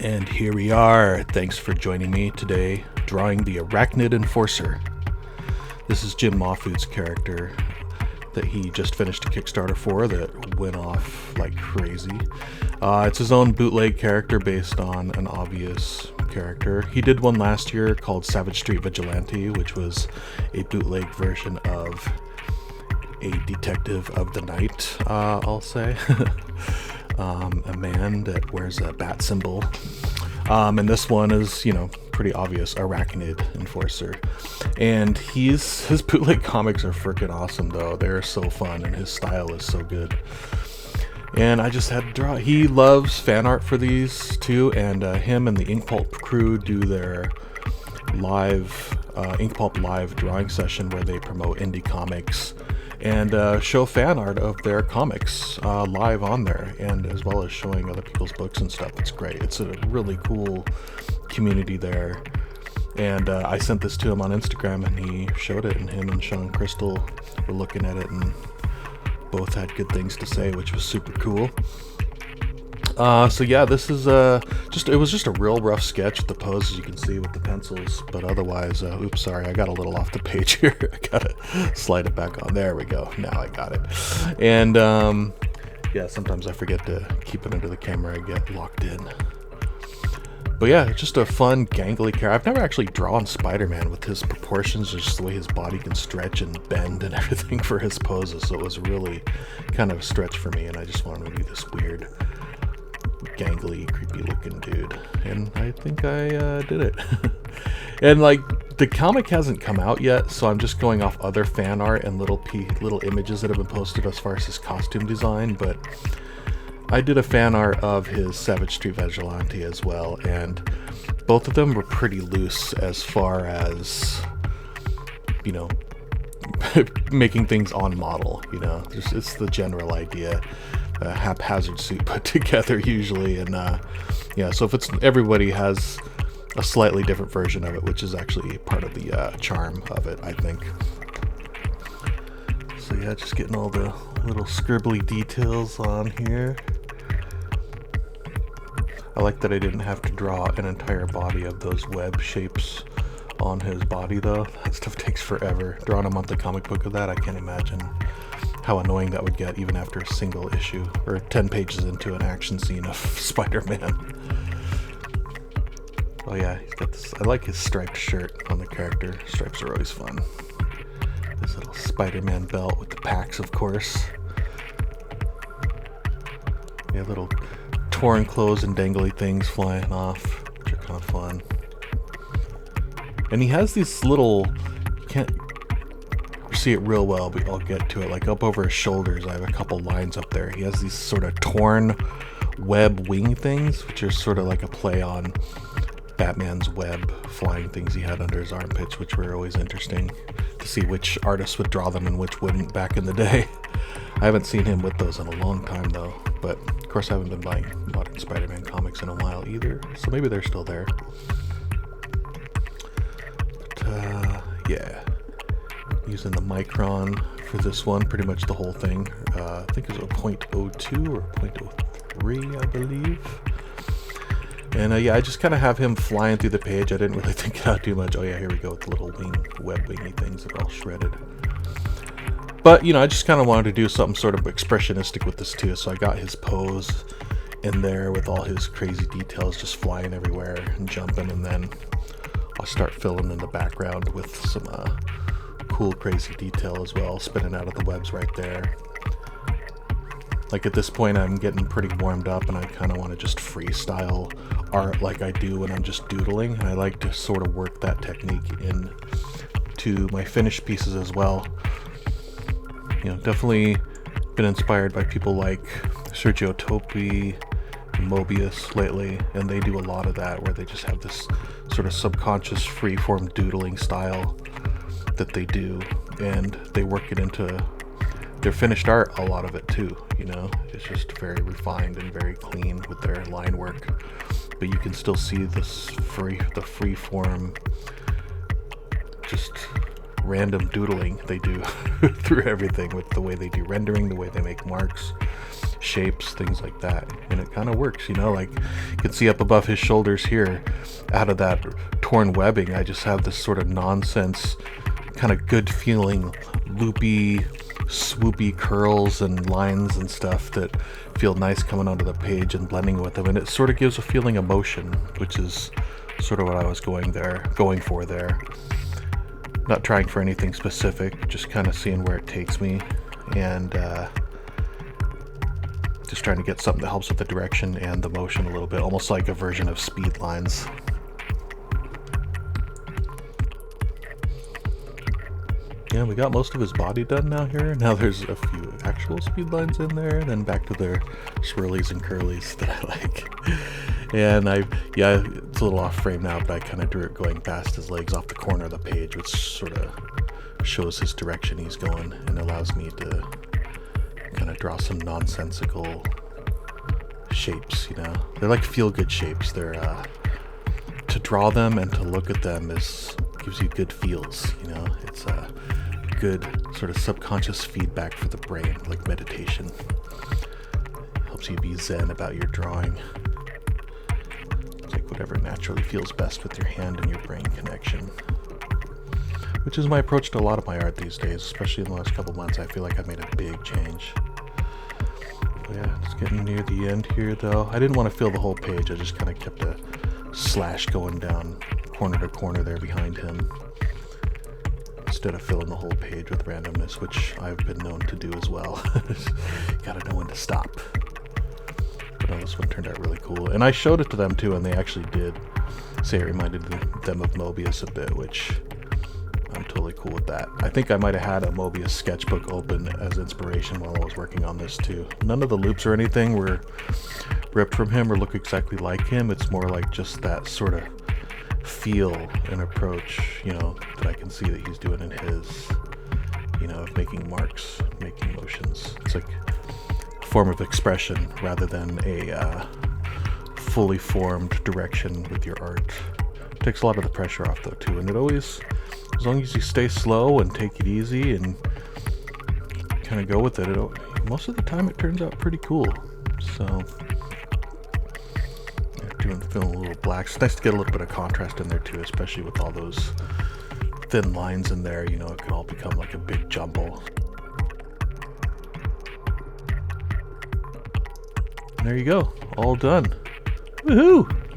And here we are. Thanks for joining me today, drawing the Arachnid Enforcer. This is Jim Mahfood's character that he just finished a Kickstarter for that went off like crazy. It's his own bootleg character based on an obvious character. He did one last year called Savage Street Vigilante, which was a bootleg version of a detective of the night, I'll say. A man that wears a bat symbol. And this one is, pretty obvious, Arachnid Enforcer. And his bootleg comics are freaking awesome, though. They're so fun, and his style is so good. And I just had to draw. He loves fan art for these, too, and him and the Inkpulp crew do their live, Inkpulp live drawing session where they promote indie comics and show fan art of their comics live on there, and as well as showing other people's books and stuff. It's great. It's a really cool community there. And I sent this to him on Instagram, and he showed it, and him and Shawn Crystal were looking at it, and both had good things to say, which was super cool. So yeah, this is it was just a real rough sketch with the poses you can see with the pencils, but otherwise, oops, sorry, I got a little off the page here. I gotta slide it back on. There we go. Now I got it. And yeah, sometimes I forget to keep it under the camera. I get locked in. But yeah, just a fun, gangly character. I've never actually drawn Spider-Man with his proportions, just the way his body can stretch and bend and everything for his poses. So it was really kind of a stretch for me, and I just wanted to be this weird, gangly, creepy looking dude, and I think I did it. And the comic hasn't come out yet, so I'm just going off other fan art and little images that have been posted as far as his costume design. But I did a fan art of his Savage Street Vigilante as well, and both of them were pretty loose as far as making things on model. It's the general idea. A haphazard suit put together usually, and so if it's everybody has a slightly different version of it, which is actually part of the charm of it, I think. So yeah, just getting all the little scribbly details on here. I like that I didn't have to draw an entire body of those web shapes on his body, though. That stuff takes forever. Drawing a monthly comic book of that, I can't imagine how annoying that would get even after a single issue or 10 pages into an action scene of Spider-Man. Oh yeah, he's got this. I like his striped shirt on the character. Stripes are always fun. This little Spider-Man belt with the packs, of course. Yeah, little torn clothes and dangly things flying off, which are kind of fun. And he has these little, you can't see it real well, but I'll get to it. Like up over his shoulders, I have a couple lines up there. He has these sort of torn web wing things, which are sort of like a play on Batman's web flying things he had under his armpits, which were always interesting to see which artists would draw them and which wouldn't back in the day. I haven't seen him with those in a long time though, but of course I haven't been buying modern Spider-Man comics in a while either, so maybe they're still there. But yeah, using the micron for this one, pretty much the whole thing. I think it was a 0.02 or 0.03, I believe. And yeah, I just kind of have him flying through the page. I didn't really think out too much. Oh yeah, here we go with the little web wingy things that are all shredded. But I just kind of wanted to do something sort of expressionistic with this too. So I got his pose in there with all his crazy details just flying everywhere and jumping, and then I'll start filling in the background with some cool crazy detail as well, spinning out of the webs right there. Like at this point I'm getting pretty warmed up, and I kind of want to just freestyle art like I do when I'm just doodling, and I like to sort of work that technique into my finished pieces as well. Definitely been inspired by people like Sergio Topi and Mobius lately, and they do a lot of that where they just have this sort of subconscious free-form doodling style that they do, and they work it into their finished art, a lot of it too. It's just very refined and very clean with their line work, but you can still see the free form, just random doodling they do through everything, with the way they do rendering, the way they make marks, shapes, things like that. And it kind of works, you know, like you can see up above his shoulders here, out of that torn webbing, I just have this sort of nonsense, kind of good feeling, loopy, swoopy curls and lines and stuff that feel nice coming onto the page and blending with them. And it sort of gives a feeling of motion, which is sort of what I was going for there. Not trying for anything specific, just kind of seeing where it takes me, and just trying to get something that helps with the direction and the motion a little bit, almost like a version of speed lines. Yeah, we got most of his body done now here. Now there's a few actual speed lines in there, and then back to the swirlies and curlies that I like. And yeah, it's a little off frame now, but I kind of drew it going past his legs off the corner of the page, which sort of shows his direction he's going and allows me to kind of draw some nonsensical shapes, you know. They're like feel-good shapes. They're to draw them and to look at them gives you good feels, you know. It's a good sort of subconscious feedback for the brain, like meditation. Helps you be zen about your drawing. It's like whatever naturally feels best with your hand and your brain connection, which is my approach to a lot of my art these days, especially in the last couple months. I feel like I've made a big change. But yeah, it's getting near the end here though. I didn't want to fill the whole page. I just kind of kept a slash going down corner to corner there behind him, instead of filling the whole page with randomness, which I've been known to do as well. Gotta know when to stop. But no, this one turned out really cool. And I showed it to them too, and they actually did say it reminded them of Mobius a bit, which I'm totally cool with that. I think I might have had a Mobius sketchbook open as inspiration while I was working on this too. None of the loops or anything were ripped from him or look exactly like him. It's more like just that sort of feel and approach, you know, that I can see that he's doing in his, you know, of making marks, making motions. It's like a form of expression rather than a fully formed direction with your art. It takes a lot of the pressure off though too, and it always, as long as you stay slow and take it easy and kind of go with it, most of the time it turns out pretty cool. So feeling a little black. It's nice to get a little bit of contrast in there too, especially with all those thin lines in there. You know, it can all become like a big jumble. And there you go, all done. Woohoo!